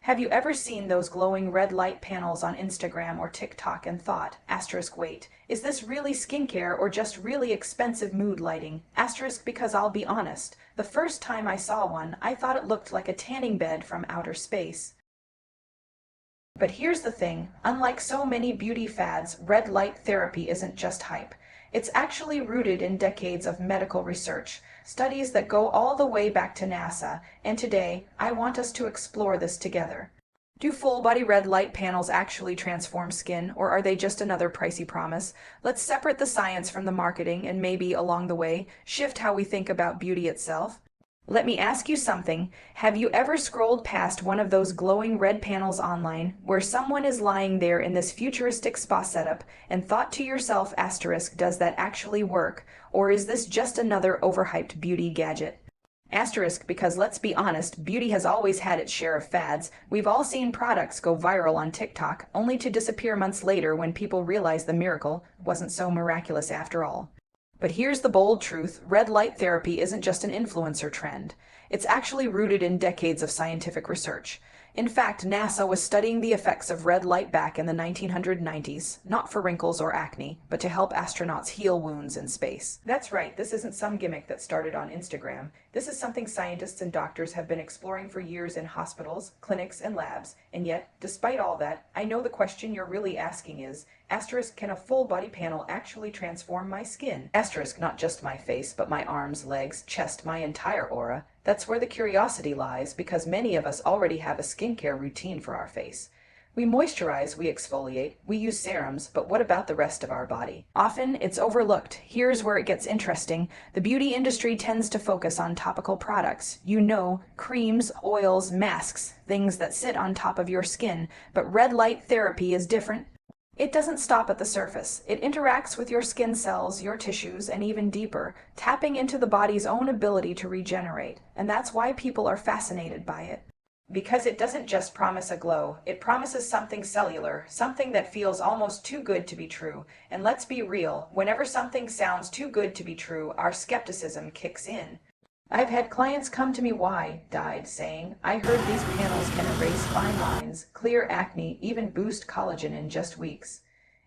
Have you ever seen those glowing red light panels on Instagram or TikTok and thought, wait, is this really skincare or just really expensive mood lighting? Because I'll be honest, the first time I saw one, I thought it looked like a tanning bed from outer space. But here's the thing, unlike so many beauty fads, red light therapy isn't just hype. It's actually rooted in decades of medical research, studies that go all the way back to NASA, and today, I want us to explore this together. Do full-body red light panels actually transform skin, or are they just another pricey promise? Let's separate the science from the marketing and maybe, along the way, shift how we think about beauty itself. Let me ask you something. Have you ever scrolled past one of those glowing red panels online where someone is lying there in this futuristic spa setup and thought to yourself, does that actually work? Or is this just another overhyped beauty gadget? Because let's be honest, beauty has always had its share of fads. We've all seen products go viral on TikTok, only to disappear months later when people realize the miracle wasn't so miraculous after all. But here's the bold truth, red light therapy isn't just an influencer trend. It's actually rooted in decades of scientific research. In fact, NASA was studying the effects of red light back in the 1990s, not for wrinkles or acne, but to help astronauts heal wounds in space. That's right, this isn't some gimmick that started on Instagram. This is something scientists and doctors have been exploring for years in hospitals, clinics, and labs. And yet, despite all that, I know the question you're really asking is, can a full body panel actually transform my skin? Not just my face, but my arms, legs, chest, my entire aura. That's where the curiosity lies, because many of us already have a skincare routine for our face. We moisturize, we exfoliate, we use serums, but what about the rest of our body? Often it's overlooked. Here's where it gets interesting. The beauty industry tends to focus on topical products. Creams, oils, masks, things that sit on top of your skin. But red light therapy is different. It doesn't stop at the surface. It interacts with your skin cells, your tissues, and even deeper, tapping into the body's own ability to regenerate. And that's why people are fascinated by it. Because it doesn't just promise a glow, it promises something cellular, something that feels almost too good to be true. And let's be real, whenever something sounds too good to be true, our skepticism kicks in. I've had clients come to me wide-eyed saying, I heard these panels can erase fine lines, clear acne, even boost collagen in just weeks.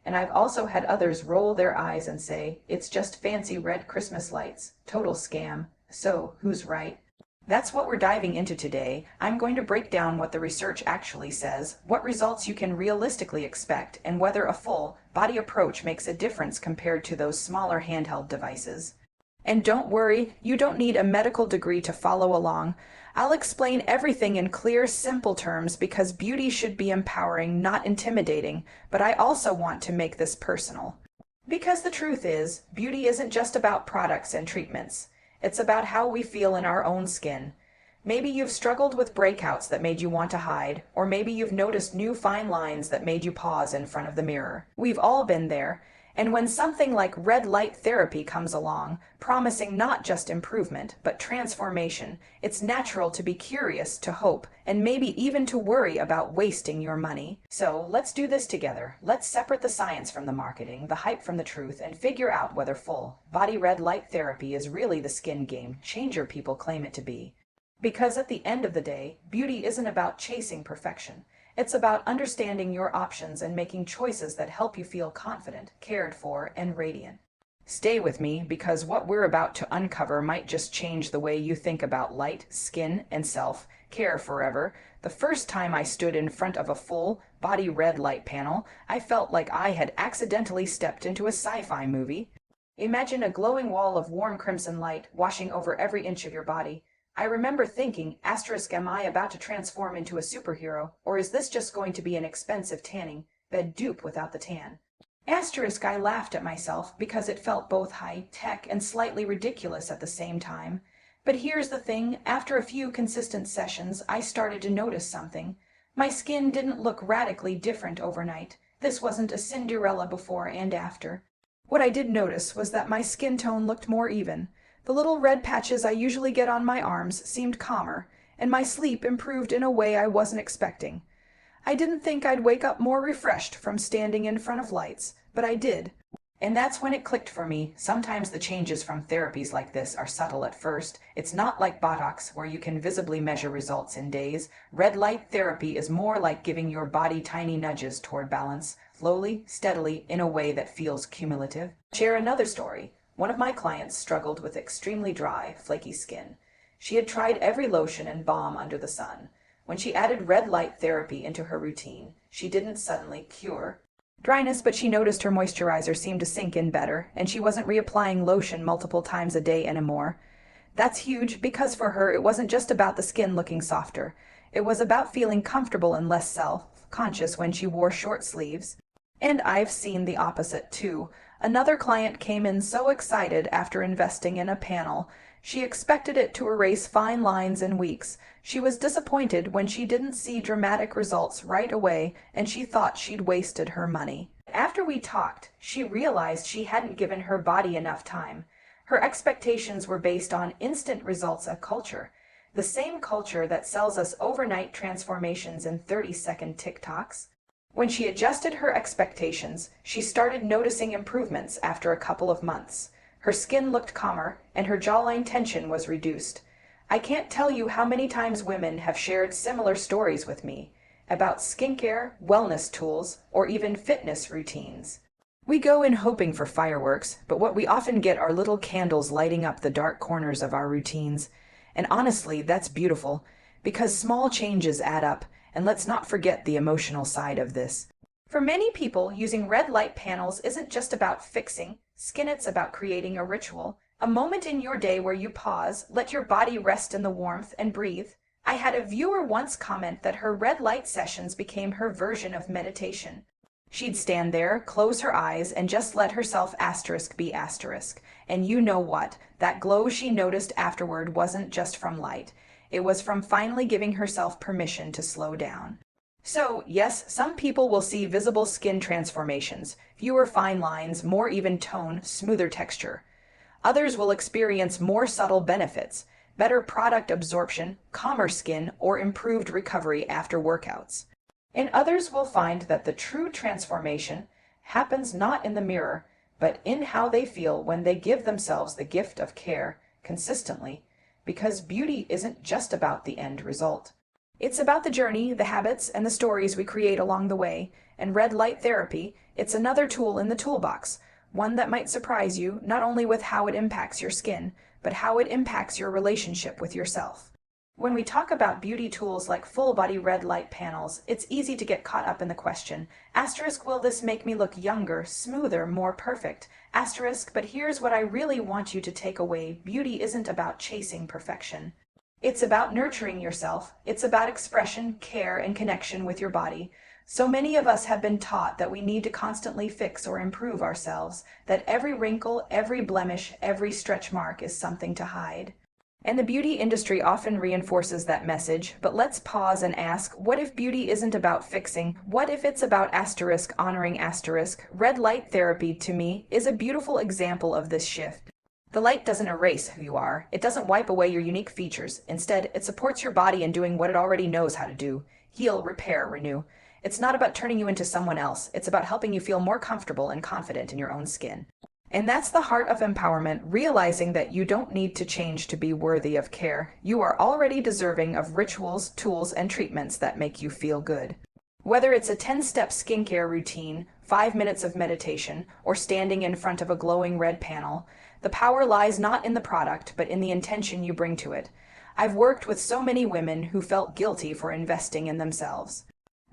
And I've also had others roll their eyes and say, it's just fancy red Christmas lights, total scam. So, who's right? That's what we're diving into today. I'm going to break down what the research actually says, what results you can realistically expect, and whether a full body approach makes a difference compared to those smaller handheld devices. And don't worry, you don't need a medical degree to follow along. I'll explain everything in clear, simple terms because beauty should be empowering, not intimidating, but I also want to make this personal. Because the truth is, beauty isn't just about products and treatments. It's about how we feel in our own skin. Maybe you've struggled with breakouts that made you want to hide, or maybe you've noticed new fine lines that made you pause in front of the mirror. We've all been there. And when something like red light therapy comes along, promising not just improvement, but transformation, it's natural to be curious, to hope, and maybe even to worry about wasting your money. So let's do this together. Let's separate the science from the marketing, the hype from the truth, and figure out whether full body red light therapy is really the skin game changer people claim it to be. Because at the end of the day, beauty isn't about chasing perfection. It's about understanding your options and making choices that help you feel confident, cared for, and radiant. Stay with me because what we're about to uncover might just change the way you think about light, skin, and self-care forever. The first time I stood in front of a full-body red light panel, I felt like I had accidentally stepped into a sci-fi movie. Imagine a glowing wall of warm crimson light washing over every inch of your body. I remember thinking, am I about to transform into a superhero, or is this just going to be an expensive tanning bed dupe without the tan? I laughed at myself because it felt both high-tech and slightly ridiculous at the same time. But here's the thing, after a few consistent sessions, I started to notice something. My skin didn't look radically different overnight. This wasn't a Cinderella before and after. What I did notice was that my skin tone looked more even. The little red patches I usually get on my arms seemed calmer, and my sleep improved in a way I wasn't expecting. I didn't think I'd wake up more refreshed from standing in front of lights, but I did. And that's when it clicked for me. Sometimes the changes from therapies like this are subtle at first. It's not like Botox, where you can visibly measure results in days. Red light therapy is more like giving your body tiny nudges toward balance, slowly, steadily, in a way that feels cumulative. Share another story. One of my clients struggled with extremely dry, flaky skin. She had tried every lotion and balm under the sun. When she added red light therapy into her routine, she didn't suddenly cure dryness, but she noticed her moisturizer seemed to sink in better, and she wasn't reapplying lotion multiple times a day anymore. That's huge because for her it wasn't just about the skin looking softer. It was about feeling comfortable and less self-conscious when she wore short sleeves. And I've seen the opposite too. Another client came in so excited after investing in a panel. She expected it to erase fine lines in weeks. She was disappointed when she didn't see dramatic results right away, and she thought she'd wasted her money. After we talked, she realized she hadn't given her body enough time. Her expectations were based on instant results of culture, the same culture that sells us overnight transformations in 30-second TikToks. When she adjusted her expectations, she started noticing improvements after a couple of months. Her skin looked calmer, and her jawline tension was reduced. I can't tell you how many times women have shared similar stories with me about skincare, wellness tools, or even fitness routines. We go in hoping for fireworks, but what we often get are little candles lighting up the dark corners of our routines. And honestly, that's beautiful, because small changes add up, and let's not forget the emotional side of this. For many people, using red light panels isn't just about fixing skin, it's about creating a ritual, a moment in your day where you pause, let your body rest in the warmth, and breathe. I had a viewer once comment that her red light sessions became her version of meditation. She'd stand there, close her eyes, and just let herself be asterisk. And you know what? That glow she noticed afterward wasn't just from light. It was from finally giving herself permission to slow down. So, yes, some people will see visible skin transformations, fewer fine lines, more even tone, smoother texture. Others will experience more subtle benefits, better product absorption, calmer skin, or improved recovery after workouts. And others will find that the true transformation happens not in the mirror, but in how they feel when they give themselves the gift of care consistently, because beauty isn't just about the end result. It's about the journey, the habits, and the stories we create along the way, and red light therapy, it's another tool in the toolbox, one that might surprise you not only with how it impacts your skin, but how it impacts your relationship with yourself. When we talk about beauty tools like full-body red light panels, it's easy to get caught up in the question, will this make me look younger, smoother, more perfect? But here's what I really want you to take away. Beauty isn't about chasing perfection. It's about nurturing yourself. It's about expression, care, and connection with your body. So many of us have been taught that we need to constantly fix or improve ourselves, that every wrinkle, every blemish, every stretch mark is something to hide. And the beauty industry often reinforces that message, but let's pause and ask, what if beauty isn't about fixing? What if it's about honoring asterisk? Red light therapy, to me, is a beautiful example of this shift. The light doesn't erase who you are. It doesn't wipe away your unique features. Instead, it supports your body in doing what it already knows how to do. Heal, repair, renew. It's not about turning you into someone else. It's about helping you feel more comfortable and confident in your own skin. And that's the heart of empowerment, realizing that you don't need to change to be worthy of care. You are already deserving of rituals, tools, and treatments that make you feel good. Whether it's a 10-step skincare routine, 5 minutes of meditation, or standing in front of a glowing red panel, the power lies not in the product, but in the intention you bring to it. I've worked with so many women who felt guilty for investing in themselves.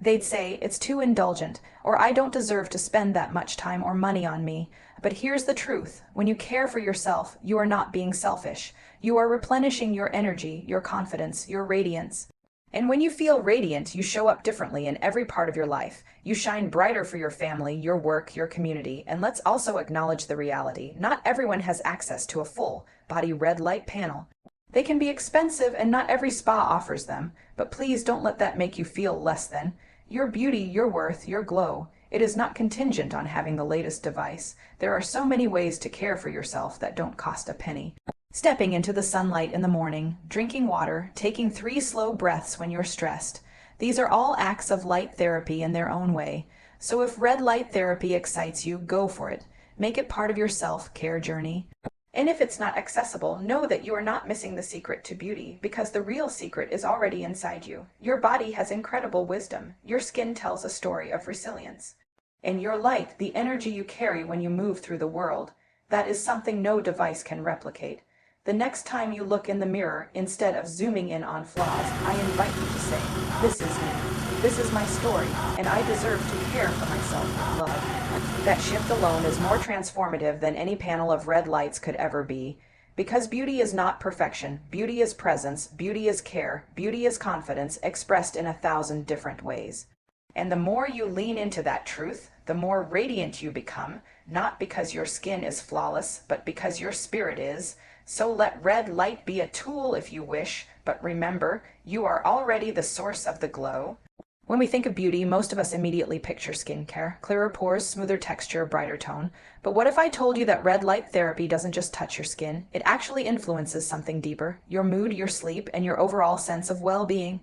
They'd say, it's too indulgent, or I don't deserve to spend that much time or money on me. But here's the truth. When you care for yourself, you are not being selfish. You are replenishing your energy, your confidence, your radiance. And when you feel radiant, you show up differently in every part of your life. You shine brighter for your family, your work, your community. And let's also acknowledge the reality. Not everyone has access to a full-body red light panel. They can be expensive and not every spa offers them. But please don't let that make you feel less than. Your beauty, your worth, your glow. It is not contingent on having the latest device. There are so many ways to care for yourself that don't cost a penny. Stepping into the sunlight in the morning, drinking water, taking 3 slow breaths when you're stressed. These are all acts of light therapy in their own way. So if red light therapy excites you, go for it. Make it part of your self-care journey. And if it's not accessible, know that you are not missing the secret to beauty, because the real secret is already inside you. Your body has incredible wisdom. Your skin tells a story of resilience. And your light, the energy you carry when you move through the world, that is something no device can replicate. The next time you look in the mirror, instead of zooming in on flaws, I invite you to say, "This is me. This is my story, and I deserve to care for myself with love." That shift alone is more transformative than any panel of red lights could ever be. Because beauty is not perfection, beauty is presence, beauty is care, beauty is confidence expressed in 1,000 different ways. And the more you lean into that truth, the more radiant you become, not because your skin is flawless, but because your spirit is. So let red light be a tool if you wish, but remember, you are already the source of the glow. When we think of beauty, most of us immediately picture skincare, clearer pores, smoother texture, brighter tone. But what if I told you that red light therapy doesn't just touch your skin, it actually influences something deeper, your mood, your sleep, and your overall sense of well-being?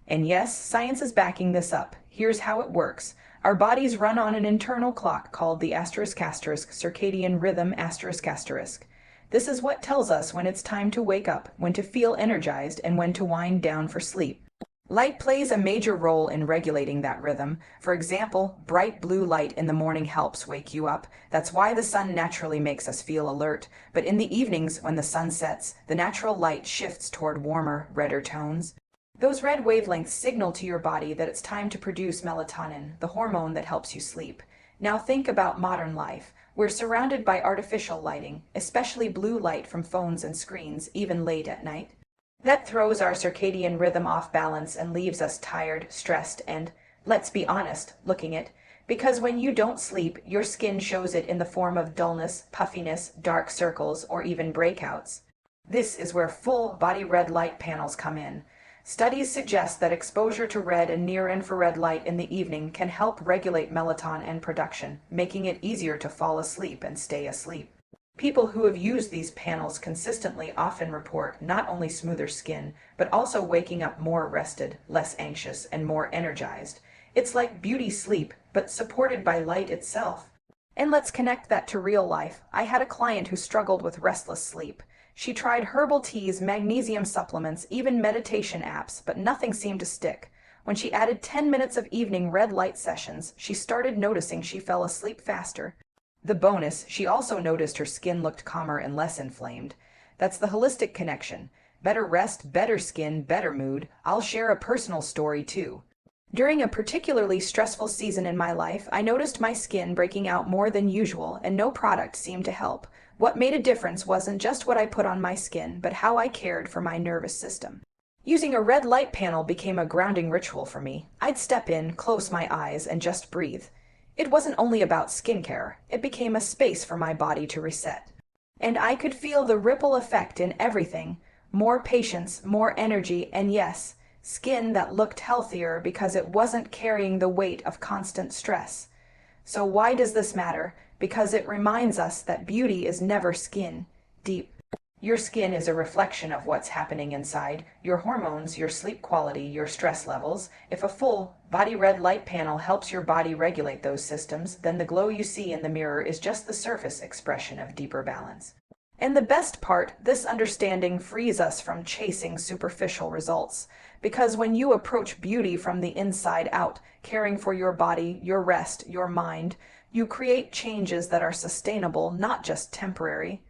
And yes, science is backing this up. Here's how it works. Our bodies run on an internal clock called the *** circadian rhythm ***. This is what tells us when it's time to wake up, when to feel energized, and when to wind down for sleep. Light plays a major role in regulating that rhythm. For example, bright blue light in the morning helps wake you up. That's why the sun naturally makes us feel alert. But in the evenings, when the sun sets, the natural light shifts toward warmer, redder tones. Those red wavelengths signal to your body that it's time to produce melatonin, the hormone that helps you sleep. Now think about modern life. We're surrounded by artificial lighting, especially blue light from phones and screens, even late at night. That throws our circadian rhythm off balance and leaves us tired, stressed, and, let's be honest, looking it. Because when you don't sleep, your skin shows it in the form of dullness, puffiness, dark circles, or even breakouts. This is where full body red light panels come in. Studies suggest that exposure to red and near-infrared light in the evening can help regulate melatonin production, making it easier to fall asleep and stay asleep. People who have used these panels consistently often report not only smoother skin, but also waking up more rested, less anxious, and more energized. It's like beauty sleep, but supported by light itself. And let's connect that to real life. I had a client who struggled with restless sleep. She tried herbal teas, magnesium supplements, even meditation apps, but nothing seemed to stick. When she added 10 minutes of evening red light sessions, she started noticing she fell asleep faster. The bonus, she also noticed her skin looked calmer and less inflamed. That's the holistic connection. Better rest, better skin, better mood. I'll share a personal story too. During a particularly stressful season in my life, I noticed my skin breaking out more than usual, and no product seemed to help. What made a difference wasn't just what I put on my skin, but how I cared for my nervous system. Using a red light panel became a grounding ritual for me. I'd step in, close my eyes, and just breathe. It wasn't only about skincare, it became a space for my body to reset. And I could feel the ripple effect in everything. More patience, more energy, and yes, skin that looked healthier because it wasn't carrying the weight of constant stress. So why does this matter? Because it reminds us that beauty is never skin deep. Your skin is a reflection of what's happening inside, your hormones, your sleep quality, your stress levels. If a full body red light panel helps your body regulate those systems, then the glow you see in the mirror is just the surface expression of deeper balance. And the best part, this understanding frees us from chasing superficial results. Because when you approach beauty from the inside out, caring for your body, your rest, your mind, you create changes that are sustainable, not just temporary.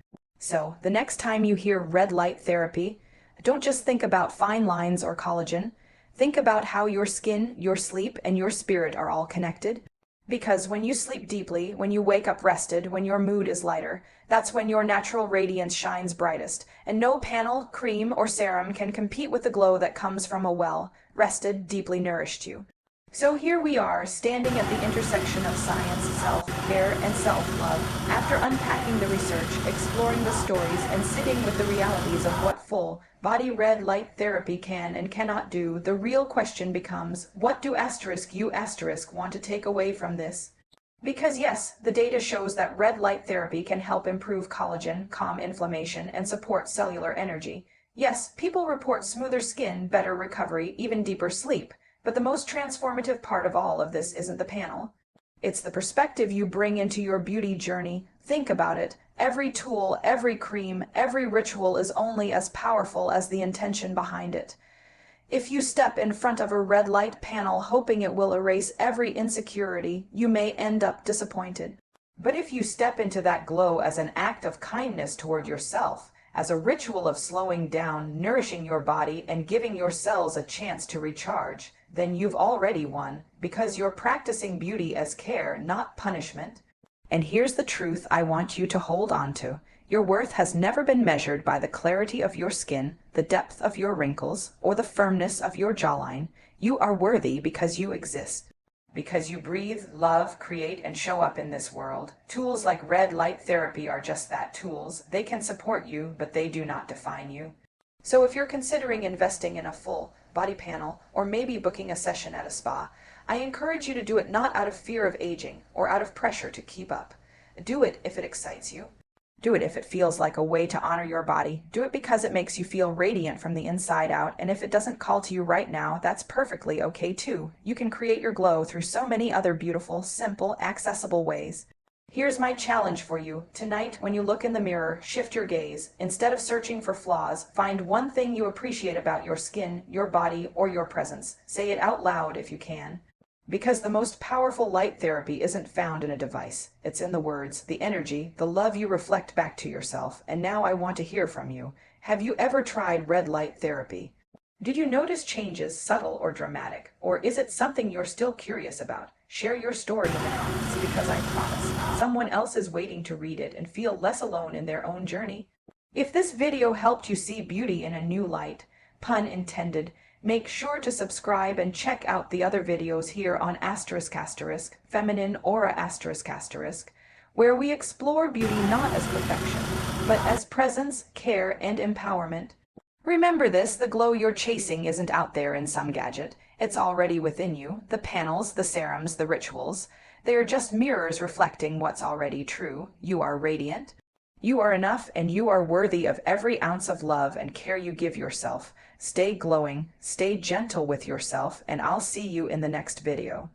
So, the next time you hear red light therapy, don't just think about fine lines or collagen. Think about how your skin, your sleep, and your spirit are all connected. Because when you sleep deeply, when you wake up rested, when your mood is lighter, that's when your natural radiance shines brightest. And no panel, cream, or serum can compete with the glow that comes from a well-rested, deeply nourished you. So here we are, standing at the intersection of science, self-care, and self-love. After unpacking the research, exploring the stories, and sitting with the realities of what full body red light therapy can and cannot do, the real question becomes, what do you want to take away from this? Because yes, the data shows that red light therapy can help improve collagen, calm inflammation, and support cellular energy. Yes, people report smoother skin, better recovery, even deeper sleep. But the most transformative part of all of this isn't the panel. It's the perspective you bring into your beauty journey. Think about it. Every tool, every cream, every ritual is only as powerful as the intention behind it. If you step in front of a red light panel hoping it will erase every insecurity, you may end up disappointed. But if you step into that glow as an act of kindness toward yourself, as a ritual of slowing down, nourishing your body, and giving your cells a chance to recharge, then you've already won, because you're practicing beauty as care, not punishment. And here's the truth I want you to hold on to. Your worth has never been measured by the clarity of your skin, the depth of your wrinkles, or the firmness of your jawline. You are worthy because you exist. Because you breathe, love, create, and show up in this world. Tools like red light therapy are just that, tools. They can support you, but they do not define you. So if you're considering investing in a full body panel, or maybe booking a session at a spa, I encourage you to do it not out of fear of aging or out of pressure to keep up. Do it if it excites you. Do it if it feels like a way to honor your body. Do it because it makes you feel radiant from the inside out, and if it doesn't call to you right now, that's perfectly okay too. You can create your glow through so many other beautiful, simple, accessible ways. Here's my challenge for you. Tonight, when you look in the mirror, shift your gaze. Instead of searching for flaws, find one thing you appreciate about your skin, your body, or your presence. Say it out loud if you can. Because the most powerful light therapy isn't found in a device. It's in the words, the energy, the love you reflect back to yourself. And now I want to hear from you. Have you ever tried red light therapy? Did you notice changes, subtle or dramatic? Or is it something you're still curious about? Share your story in the comments, because I promise someone else is waiting to read it and feel less alone in their own journey. If this video helped you see beauty in a new light, pun intended, make sure to subscribe and check out the other videos here on ***, Feminine Aura ***, where we explore beauty not as perfection, but as presence, care, and empowerment. Remember this, the glow you're chasing isn't out there in some gadget. It's already within you. The panels, the serums, the rituals. They are just mirrors reflecting what's already true. You are radiant. You are enough, and you are worthy of every ounce of love and care you give yourself. Stay glowing, stay gentle with yourself, and I'll see you in the next video.